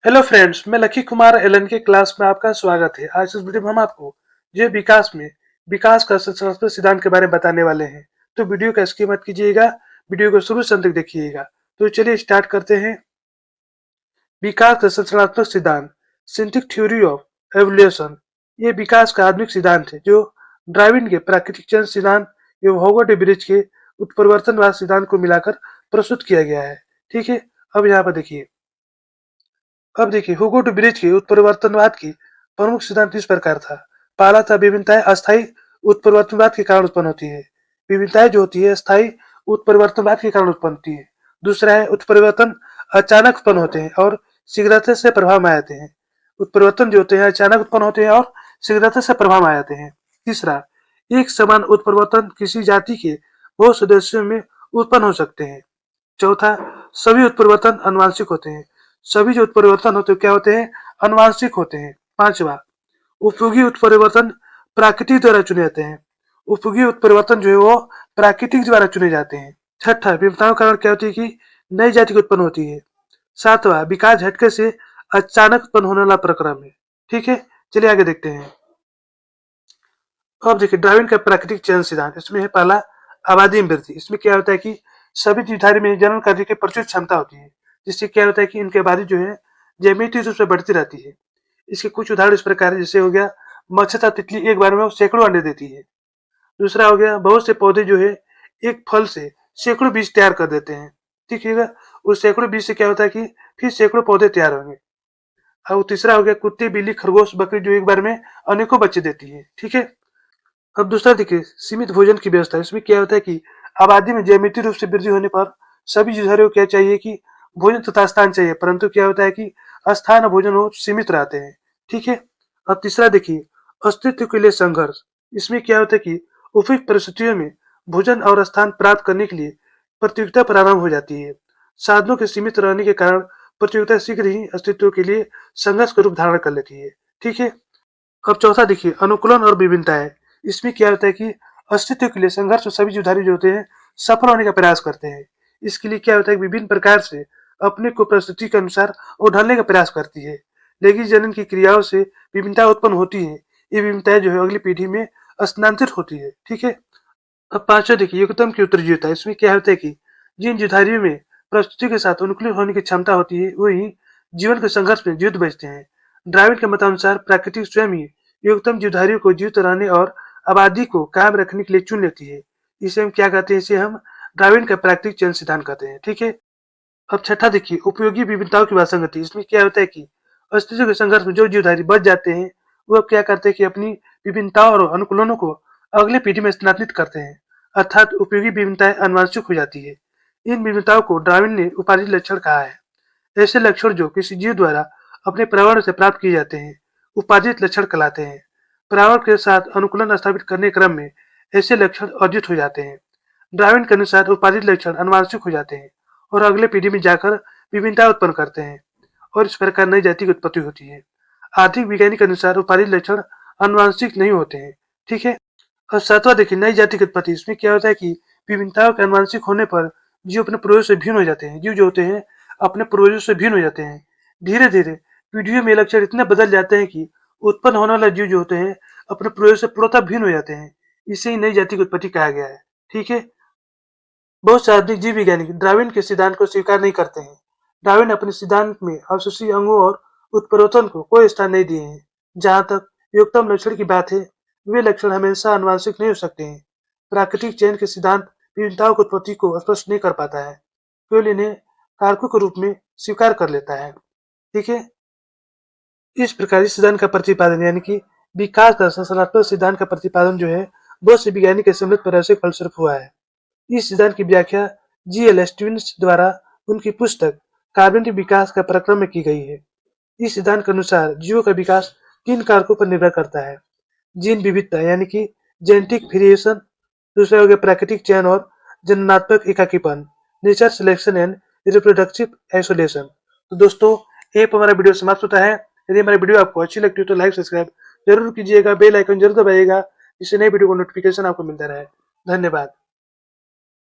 Hello friends, मैं lucky Kumar Elon के class में आपका स्वागत है। आज इस वीडियो में हम आपको जीव विकास में विकास का संरचनात्मक सिद्धांत के बारे में बताने वाले हैं। तो वीडियो का स्किप मत कीजिएगा, वीडियो को शुरू से अंत तक देखिएगा। तो चलिए स्टार्ट करते हैं। विकास का संरचनात्मक सिद्धांत, सिंथेटिक थ्योरी ऑफ एवोल्यूशन। ये विकास का आधुनिक सिद्धांत है जो डार्विन के प्राकृतिक चयन सिद्धांत एवं होवर्ड ब्रिज के उत्परिवर्तनवाद सिद्धांत को मिलाकर प्रस्तुत किया गया है। ठीक है, अब यहाँ पर देखिए। अब देखिए, हुगो टू ब्रिज के उत्परिवर्तनवाद की प्रमुख सिद्धांत इस प्रकार था। पहला था विभिन्नताएं अस्थायी उत्परिवर्तनवाद के कारण उत्पन्न होती है। विभिन्नताएं जो होती है अस्थायी उत्परिवर्तनवाद के कारण उत्पन्न होती है। दूसरा है उत्परिवर्तन अचानक उत्पन्न होते हैं और शीघ्रता से प्रभाव में आते हैं। उत्परिवर्तन जो होते हैं अचानक उत्पन्न होते हैं और शीघ्रता से प्रभाव में आते हैं। तीसरा, एक समान उत्परिवर्तन किसी जाति के बहुत सदस्यों में उत्पन्न हो सकते हैं। चौथा, सभी उत्परिवर्तन आनुवंशिक होते हैं। सभी जो उत्परिवर्तन होते हैं क्या होते हैं? आनुवंशिक होते हैं। पांचवा, उपयोगी उत्परिवर्तन प्राकृतिक द्वारा चुने जाते हैं। उपयोगी उत्परिवर्तन जो है वो प्राकृतिक द्वारा चुने जाते हैं। छठा, विविधताओं के कारण क्या होती है कि नई जाति की उत्पन्न होती है। सातवां, विकास झटके से अचानक उत्पन्न होने वाला प्रक्रम है। ठीक है, चलिए आगे देखते हैं। अब देखिए, डार्विन का प्राकृतिक चयन सिद्धांत। इसमें है पहला, आबादी में वृद्धि। इसमें क्या होता है कि सभी जीवधारी में जनन करने की प्रचुर क्षमता होती है, जिससे क्या होता है कि इनकी आबादी जो है ज्यामितीय रूप से बढ़ती रहती है। इसके कुछ उदाहरण इस प्रकार है, जैसे हो गया मत्स्य तथा तितली एक बार में वो सैकड़ों अंडे देती है। दूसरा हो गया, बहुत से पौधे जो है एक फल से सैकड़ों बीज तैयार कर देते हैं। ठीक है, उस सैकड़ों बीज से क्या होता है कि फिर सैकड़ों पौधे तैयार होंगे। और तीसरा हो गया, कुत्ते, बिल्ली, खरगोश, बकरी जो एक बार में अनेकों बच्चे देती है। ठीक है, अब दूसरा देखिए, सीमित भोजन की व्यवस्था। इसमें क्या होता है कि आबादी में ज्यामितीय रूप से वृद्धि होने पर सभी जीवधारियों को क्या चाहिए कि भोजन तथा स्थान चाहिए, परंतु क्या होता है कि स्थान और भोजन वो सीमित रहते हैं। ठीक है, अब तीसरा देखिए, अस्तित्व के लिए संघर्ष। इसमें क्या होता है कि उपयुक्त परिस्थितियों में भोजन और स्थान प्राप्त करने के लिए प्रतियोगिता प्रारंभ हो जाती है। साधनों के सीमित रहने के कारण प्रतियोगिता शीघ्र ही अस्तित्व के लिए संघर्ष का रूप धारण कर लेती है। ठीक है, अब चौथा देखिए, अनुकूलन और विभिन्नताएं। इसमें क्या होता है कि अस्तित्व के लिए संघर्ष में सभी जीवधारी जो होते हैं सफल होने का प्रयास करते हैं। इसके लिए क्या होता है कि विभिन्न प्रकार से अपने को परिस्थिति के अनुसार वो ढलने का प्रयास करती है। लेकिन जनन की क्रियाओं से विभिन्नता उत्पन्न होती है। ये विभिन्नताएं जो है अगली पीढ़ी में स्थानांतरित होती है। ठीक है, अब पांचवा देखिए, युगतम की उत्तरजीविता। इसमें क्या होता है कि जिन जीवधारियों में परिस्थिति के साथ अनुकूलित होने की क्षमता होती है वही जीवन के संघर्ष में जीवित बचते हैं। ड्राविड के मतानुसार प्राकृतिक स्वयं ही युगतम जीवधारियों को जीवित रहने और आबादी को कायम रखने के लिए चुन लेती है। इसे हम क्या कहते हैं? इसे हम डार्विन का प्राकृतिक चयन सिद्धांत कहते हैं। ठीक है, अब छठा देखिए, उपयोगी विभिन्नताओं की वासंगति। इसमें क्या होता है कि अस्तित्व के संघर्ष में जो जीवधारी बच जाते हैं वो क्या करते हैं कि अपनी विभिन्नताओं और अनुकूलनों को अगले पीढ़ी में स्थानांतरित करते हैं, अर्थात उपयोगी विभिन्नताएं आनुवंशिक हो जाती है। इन विभिन्नताओं को डार्विन ने उपाधि लक्षण कहा है। ऐसे लक्षण जो किसी जीव द्वारा अपने पर्यावरण से प्राप्त किए जाते हैं उपार्जित लक्षण कहलाते हैं। पर्यावरण के साथ अनुकूलन स्थापित करने के क्रम में ऐसे लक्षण अर्जित हो जाते हैं। डार्विन के अनुसार उपार्जित लक्षण आनुवंशिक हो जाते हैं और अगले पीढ़ी में जाकर विभिन्नता उत्पन्न करते हैं और इस प्रकार नई जाति की उत्पत्ति होती है। आर्थिक वैज्ञानिक के अनुसार उपार्जित लक्षण आनुवंशिक नहीं होते हैं। ठीक है, और सातवां देखिए, नई जाति की उत्पत्ति। इसमें क्या होता है कि विभिन्नताओं के आनुवंशिक होने पर जीव अपने पूर्वजों से भिन्न हो जाते हैं। जीव जो होते हैं अपने पूर्वजों से भिन्न हो जाते हैं। धीरे धीरे पीढ़ियों में लक्षण इतने बदल जाते हैं कि उत्पन्न होने वाले जीव जो होते हैं अपने पूर्वजों से पूर्णतः भिन्न हो जाते हैं। इसे ही नई जाति की उत्पत्ति कहा गया है। ठीक है, बहुत से आधुनिक जीव वैज्ञानिक डार्विन के सिद्धांत को स्वीकार नहीं करते हैं। डार्विन अपने सिद्धांत में अवशेषीय अंगों और उत्परिवर्तन को कोई स्थान नहीं दिए हैं। जहां तक योगतम लक्षण की बात है, वे लक्षण हमेशा आनुवंशिक नहीं हो सकते हैं। प्राकृतिक चयन के सिद्धांत विभिन्नताओं की उत्पत्ति को स्पष्ट नहीं कर पाता है, केवल इन्हें कारकों के रूप में स्वीकार कर लेता है। ठीक है, इस प्रकार इस सिद्धांत का प्रतिपादन यानी कि विकास का संरचनात्मक सिद्धांत का प्रतिपादन जो है बहुत से वैज्ञानिक के सम्मिलित प्रयास से फलस्वरूप हुआ है। इस सिद्धांत की व्याख्या जी.एल. स्टीवेंस द्वारा उनकी पुस्तक कार्बनिक विकास का प्रक्रम में की गई है। इस सिद्धांत के अनुसार जीवों का विकास 3 कारकों पर निर्भर करता है। जीन विविधता यानी कि जेनेटिक वेरिएशन, दूसरा हो गया प्राकृतिक चयन और जननात्मक एकाकीपन, nature selection and reproductive isolation. तो दोस्तों, ये हमारा वीडियो समाप्त होता है। यदि हमारी वीडियो आपको अच्छी लगती है तो लाइक सब्सक्राइब जरूर कीजिएगा, बेल आइकन जरूर दबाइएगा, जिससे नई वीडियो को नोटिफिकेशन आपको मिलता रहे। धन्यवाद।